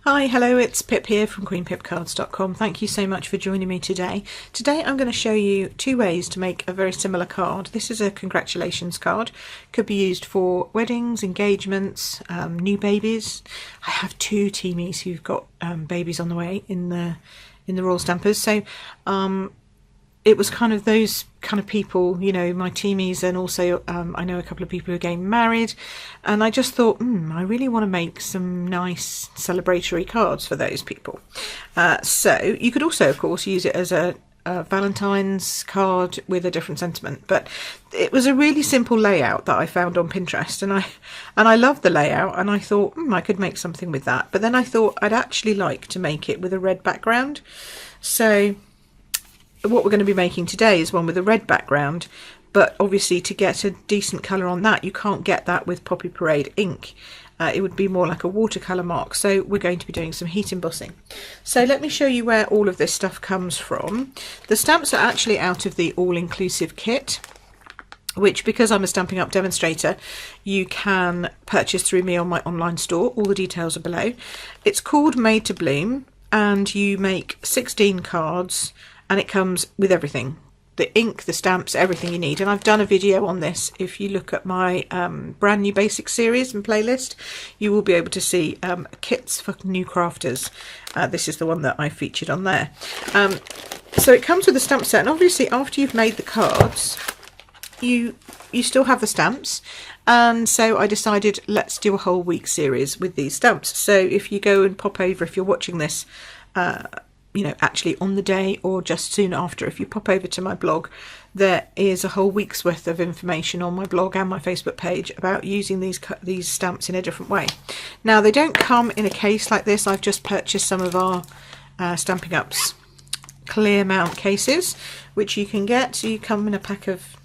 Hi, hello, it's Pip here from queenpipcards.com. Thank you so much for joining me today. Today I'm going to show you two ways to make a very similar card. This is a congratulations card. Could be used for weddings, engagements, new babies. I have two teamies who've got babies on the way in the Royal Stampers. So it was kind of those kind of people, you know, my teamies, and also I know a couple of people who are getting married, and I just thought, I really want to make some nice celebratory cards for those people. So you could also, of course, use it as a Valentine's card with a different sentiment, but it was a really simple layout that I found on Pinterest, and I loved the layout, and I thought I could make something with that. But then I thought I'd actually like to make it with a red background. So what we're going to be making today is one with a red background, but obviously to get a decent colour on that, you can't get that with Poppy Parade ink. It would be more like a watercolour mark, so we're going to be doing some heat embossing. So let me show you where all of this stuff comes from. The stamps are actually out of the all-inclusive kit, which, because I'm a Stampin' Up demonstrator, you can purchase through me on my online store. All the details are below. It's called Made to Bloom, and you make 16 cards, and it comes with everything. The ink, the stamps, everything you need. And I've done a video on this. If you look at my brand new basic series and playlist, you will be able to see kits for new crafters. This is the one that I featured on there. So it comes with a stamp set, and obviously after you've made the cards, you still have the stamps. And so I decided, let's do a whole week series with these stamps. So if you go and pop over, if you're watching this you know, actually on the day or just soon after, if you pop over to my blog, there is a whole week's worth of information on my blog and my Facebook page about using these stamps in a different way. Now, they don't come in a case like this. I've just purchased some of our Stampin' Up's clear mount cases, which you can get. So you come in a pack of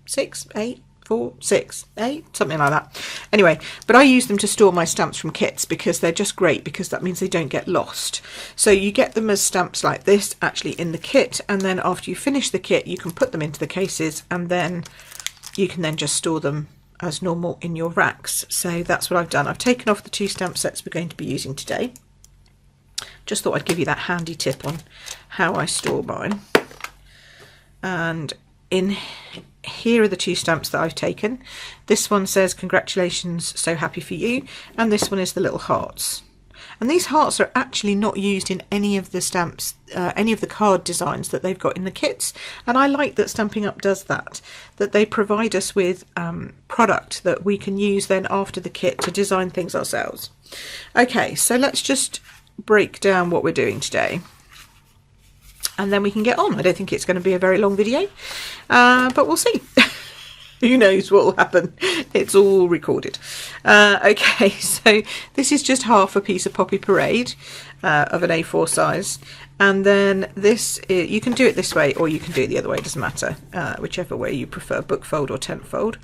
6, 8, 4, 6, 8, something like that. Anyway, but I use them to store my stamps from kits because they're just great, because that means they don't get lost. So you get them as stamps like this actually in the kit, and then after you finish the kit, you can put them into the cases, and then you can then just store them as normal in your racks. So that's what I've done. I've taken off the two stamp sets we're going to be using today. Just thought I'd give you that handy tip on how I store mine. And in here are the two stamps that I've taken. This one says congratulations, so happy for you, and this one is the little hearts. And these hearts are actually not used in any of the stamps, any of the card designs that they've got in the kits. And I like that Stampin' Up does that, that they provide us with product that we can use then after the kit to design things ourselves. Okay, so let's just break down what we're doing today, and then we can get on. I don't think it's going to be a very long video, but we'll see. Who knows what will happen? It's all recorded. Okay, so this is just half a piece of Poppy Parade of an A4 size. And then this, you can do it this way or you can do it the other way, it doesn't matter. Whichever way you prefer, book fold or tent fold.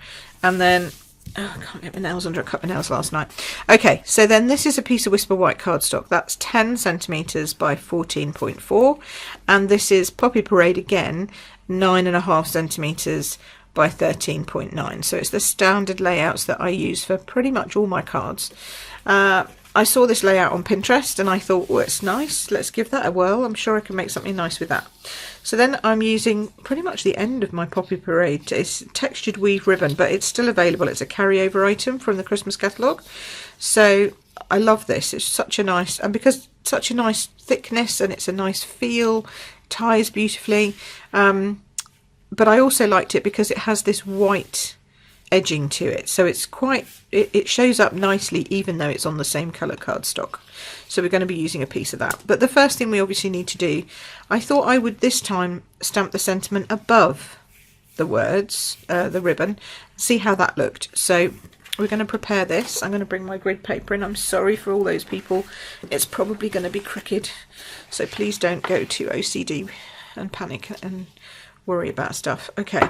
And then, oh, I can't get my nails under, I cut my nails last night. Okay, so then this is a piece of Whisper White cardstock. That's 10 centimetres by 14.4. And this is Poppy Parade again, 9.5 centimetres by 13.9. So it's the standard layouts that I use for pretty much all my cards. I saw this layout on Pinterest and I thought, well, it's nice, let's give that a whirl. I'm sure I can make something nice with that. So then I'm using pretty much the end of my Poppy Parade. It's textured weave ribbon, but it's still available. It's a carryover item from the Christmas catalogue. So I love this. It's such a nice, and because it's such a nice thickness and it's a nice feel, ties beautifully. But I also liked it because it has this white edging to it, so it's quite, it shows up nicely even though it's on the same colour cardstock. So we're going to be using a piece of that. But the first thing we obviously need to do, I thought I would this time stamp the sentiment above the words, the ribbon, see how that looked. So we're going to prepare this. I'm going to bring my grid paper in. I'm sorry for all those people, it's probably going to be crooked, so please don't go to OCD and panic and worry about stuff. Okay,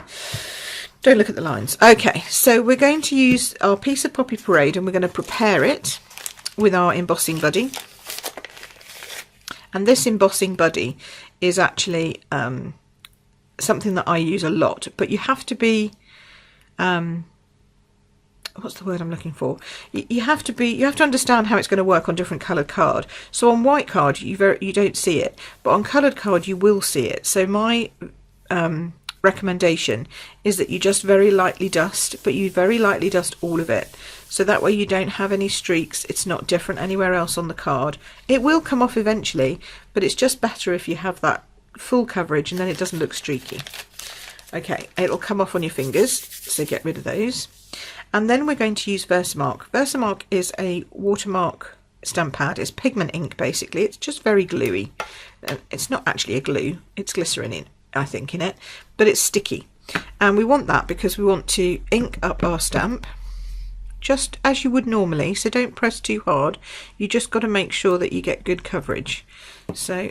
don't look at the lines. Okay, so we're going to use our piece of Poppy Parade and we're going to prepare it with our embossing buddy. And this embossing buddy is actually something that I use a lot, but you have to be what's the word I'm looking for? You have to understand how it's going to work on different coloured card. So on white card you don't see it, but on coloured card you will see it. So my recommendation is that you just very lightly dust, but you very lightly dust all of it, so that way you don't have any streaks. It's not different anywhere else on the card. It will come off eventually, but it's just better if you have that full coverage, and then it doesn't look streaky. Okay, it'll come off on your fingers, so get rid of those. And then we're going to use Versamark. Versamark is a watermark stamp pad. It's pigment ink basically. It's just very gluey. It's not actually a glue, it's glycerin I think in it, but it's sticky. And we want that because we want to ink up our stamp just as you would normally, so don't press too hard. You just got to make sure that you get good coverage. So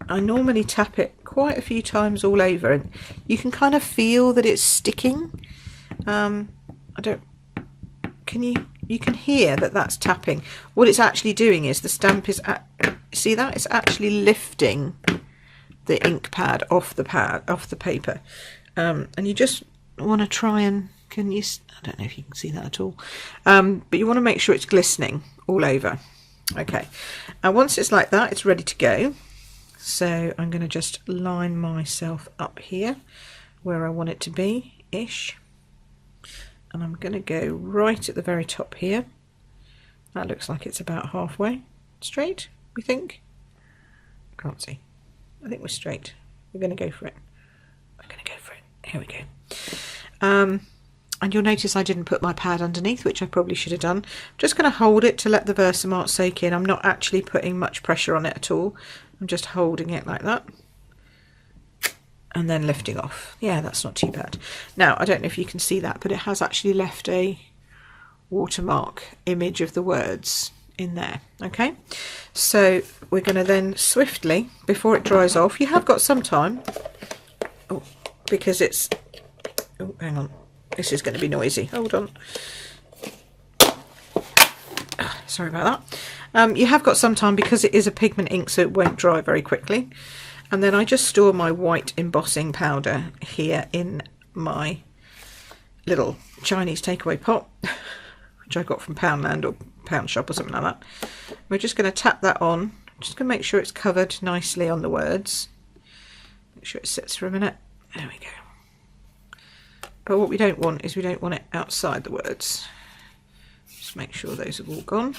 I normally tap it quite a few times all over, and you can kind of feel that it's sticking. You can hear that that's tapping. What it's actually doing is the stamp is see that it's actually lifting the ink pad off the paper, and you just want to try and I don't know if you can see that at all, but you want to make sure it's glistening all over. Okay, and once it's like that, it's ready to go. So I'm going to just line myself up here where I want it to be ish, and I'm going to go right at the very top here. That looks like it's about halfway straight, we think. Can't see. I think we're straight. We're going to go for it. We're going to go for it. Here we go. And you'll notice I didn't put my pad underneath, which I probably should have done. I'm just going to hold it to let the Versamark soak in. I'm not actually putting much pressure on it at all. I'm just holding it like that and then lifting off. Yeah, that's not too bad. Now, I don't know if you can see that, but it has actually left a watermark image of the words in there. Okay, so we're going to then swiftly, before it dries off, you have got some time, because it's, hang on, this is going to be noisy, hold on, sorry about that. You have got some time because it is a pigment ink, so it won't dry very quickly. And then I just store my white embossing powder here in my little Chinese takeaway pot, which I got from Poundland or Pound Shop or something like that. We're just going to tap that on. Just going to make sure it's covered nicely on the words. Make sure it sits for a minute. There we go. But what we don't want is we don't want it outside the words. Just make sure those have all gone.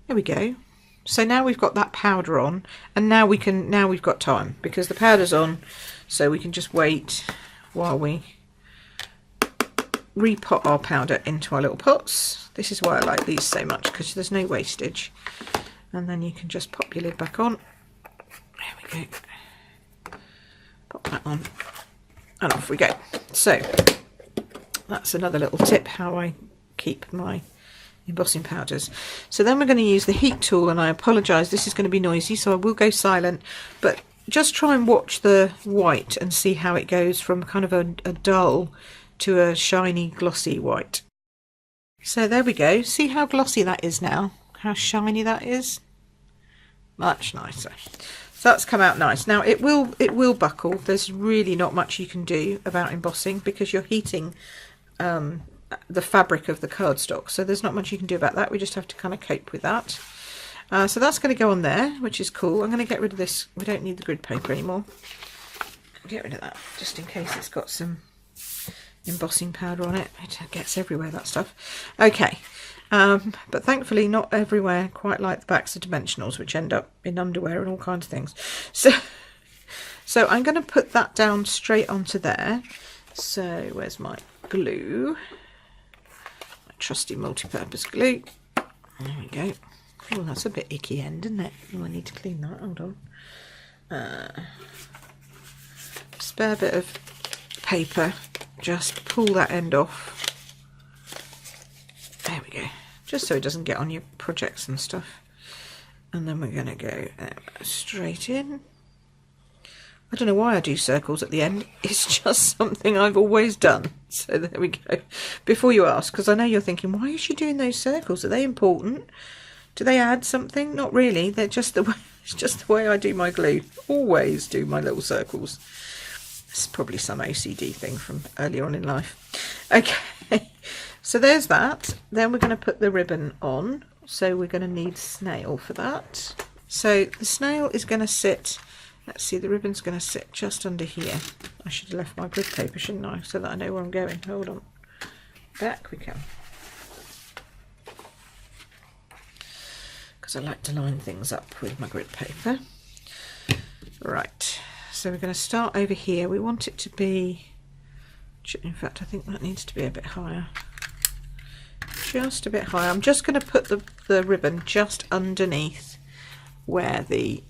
There we go. So now we've got that powder on, and now we've got time because the powder's on, so we can just wait while we repot our powder into our little pots. This is why I like these so much, because there's no wastage. And then you can just pop your lid back on. There we go. Pop that on, and off we go. So that's another little tip how I keep my embossing powders. So then we're going to use the heat tool, and I apologise, this is going to be noisy, so I will go silent, but just try and watch the white and see how it goes from kind of a dull to a shiny glossy white. So there we go. See how glossy that is now, how shiny that is. Much nicer. So that's come out nice. Now it will buckle. There's really not much you can do about embossing because you're heating the fabric of the cardstock, so there's not much you can do about that. We just have to kind of cope with that. So that's going to go on there, which is cool. I'm going to get rid of this. We don't need the grid paper anymore. Get rid of that just in case it's got some embossing powder on it. It gets everywhere, that stuff. Okay, but thankfully not everywhere quite like the backs of dimensionals, which end up in underwear and all kinds of things. So I'm going to put that down straight onto there. So where's my glue? My trusty multi-purpose glue. There we go. Oh, that's a bit icky end, isn't it? Oh, I need to clean that. Hold on. Spare bit of paper. Just pull that end off. There we go. Just so it doesn't get on your projects and stuff. And then we're going to go straight in. I don't know why I do circles at the end. It's just something I've always done. So there we go. Before you ask, because I know you're thinking, why is she doing those circles? Are they important? Do they add something? Not really. They're just the way. It's just the way I do my glue. Always do my little circles. It's probably some OCD thing from earlier on in life. Okay, so there's that. Then we're going to put the ribbon on. So we're going to need snail for that. So the snail is going to sit, let's see, the ribbon's going to sit just under here. I should have left my grid paper, shouldn't I, so that I know where I'm going. Hold on. Back we come. Because I like to line things up with my grid paper. Right, so we're going to start over here. We want it to be, in fact I think that needs to be a bit higher. Just a bit higher. I'm just going to put the ribbon just underneath where the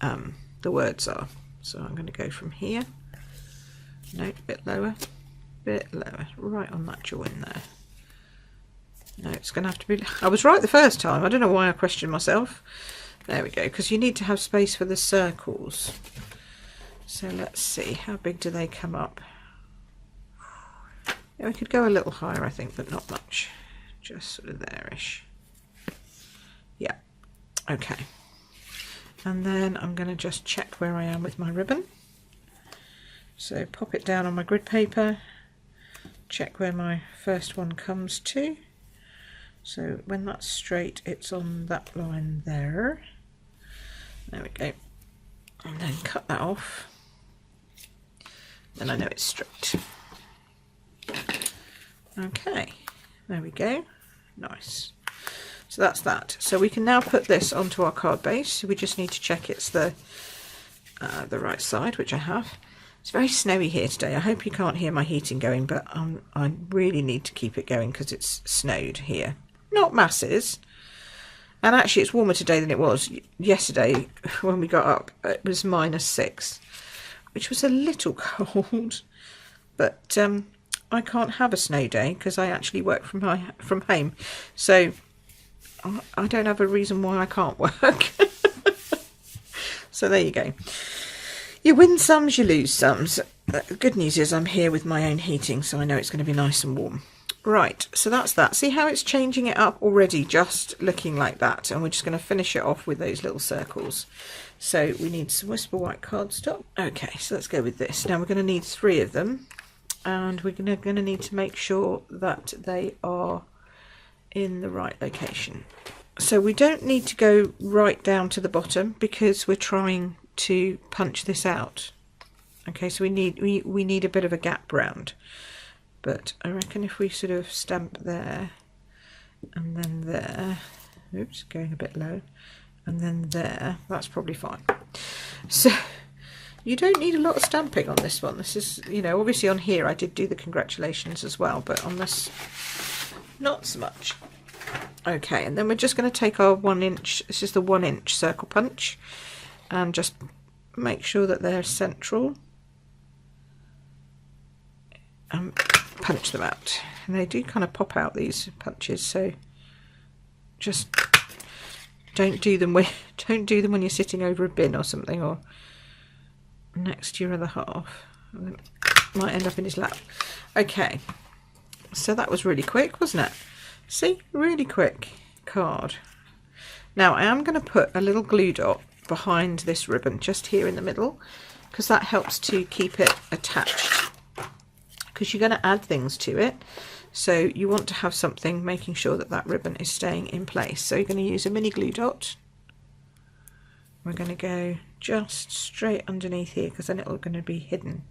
words are. So I'm going to go from here. No, a bit lower, right on that join there. No, it's going to have to be, I was right the first time. I don't know why I questioned myself. There we go, because you need to have space for the circles. So let's see, how big do they come up? Yeah, we could go a little higher, I think, but not much. Just sort of there-ish. Yeah, okay. And then I'm going to just check where I am with my ribbon. So pop it down on my grid paper, check where my first one comes to. So when that's straight, it's on that line there. There we go. And then cut that off. Then I know it's straight. Okay, there we go. Nice. So that's that. So we can now put this onto our card base. We just need to check it's the right side, which I have. It's very snowy here today. I hope you can't hear my heating going, but I really need to keep it going because it's snowed here. Not masses. And actually it's warmer today than it was yesterday when we got up. It was -6, which was a little cold. But I can't have a snow day because I actually work from home. So I don't have a reason why I can't work. So there you go. You win some, you lose some. The good news is I'm here with my own heating, so I know it's going to be nice and warm. Right, so that's that. See how it's changing it up already, just looking like that. And we're just going to finish it off with those little circles. So we need some Whisper White cardstock. Okay, so let's go with this. Now we're going to need 3 of them. And we're going to need to make sure that they are in the right location. So we don't need to go right down to the bottom because we're trying to punch this out. Okay, so we need a bit of a gap round. But I reckon if we sort of stamp there and then there, oops, going a bit low, and then there, that's probably fine. So you don't need a lot of stamping on this one. This is, you know, obviously on here I did do the congratulations as well, but on this, not so much. Okay, and then we're just going to take our 1 inch, this is the 1 inch circle punch, and just make sure that they're central and punch them out. And they do kind of pop out, these punches, so just don't do them when you're sitting over a bin or something, or next to your other half. Might end up in his lap. Okay, so that was really quick, wasn't it? See, really quick card. Now I am going to put a little glue dot behind this ribbon just here in the middle, because that helps to keep it attached, because you're going to add things to it, so you want to have something making sure that that ribbon is staying in place. So you're going to use a mini glue dot. We're going to go just straight underneath here, because then it's going to be hidden.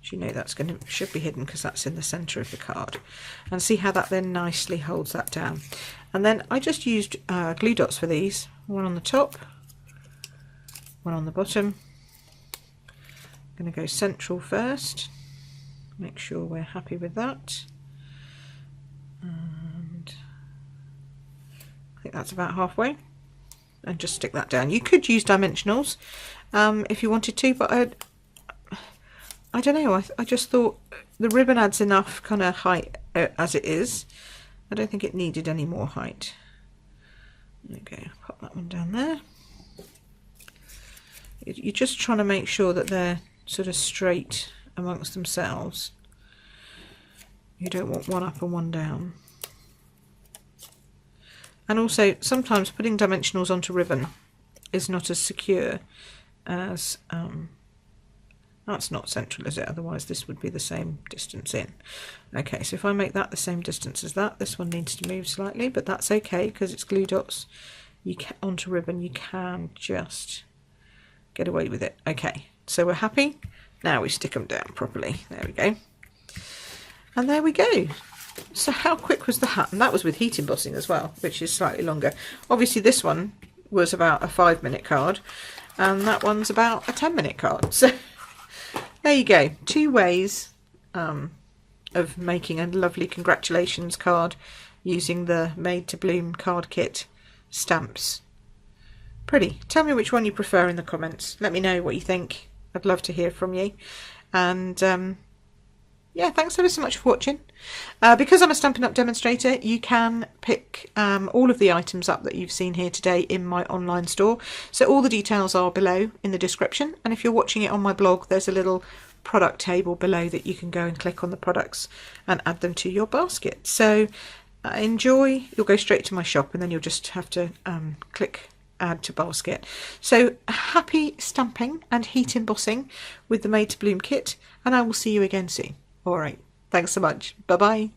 You know that's should be hidden because that's in the centre of the card. And see how that then nicely holds that down. And then I just used glue dots for these. One on the top, one on the bottom. I'm going to go central first. Make sure we're happy with that. And I think that's about halfway. And just stick that down. You could use dimensionals if you wanted to, but I don't know, I just thought the ribbon adds enough kind of height as it is. I don't think it needed any more height. Okay, pop that one down there. You're just trying to make sure that they're sort of straight amongst themselves. You don't want one up and one down. And also, sometimes putting dimensionals onto ribbon is not as secure as That's not central, is it? Otherwise this would be the same distance in. Okay, so if I make that the same distance as that, this one needs to move slightly, but that's okay because it's glue dots. You can, onto ribbon, you can just get away with it. Okay, so we're happy. Now we stick them down properly. There we go. And there we go. So how quick was that? And that was with heat embossing as well, which is slightly longer. Obviously this one was about a 5-minute card, and that one's about a 10-minute card. So there you go. 2 ways of making a lovely congratulations card using the Made to Bloom card kit stamps. Pretty. Tell me which one you prefer in the comments. Let me know what you think. I'd love to hear from you. And yeah, thanks ever so much for watching. Because I'm a Stampin' Up demonstrator, you can pick all of the items up that you've seen here today in my online store. So all the details are below in the description. And if you're watching it on my blog, there's a little product table below that you can go and click on the products and add them to your basket. So enjoy. You'll go straight to my shop and then you'll just have to click add to basket. So happy stamping and heat embossing with the Made to Bloom kit, and I will see you again soon. Alright, thanks so much. Bye bye.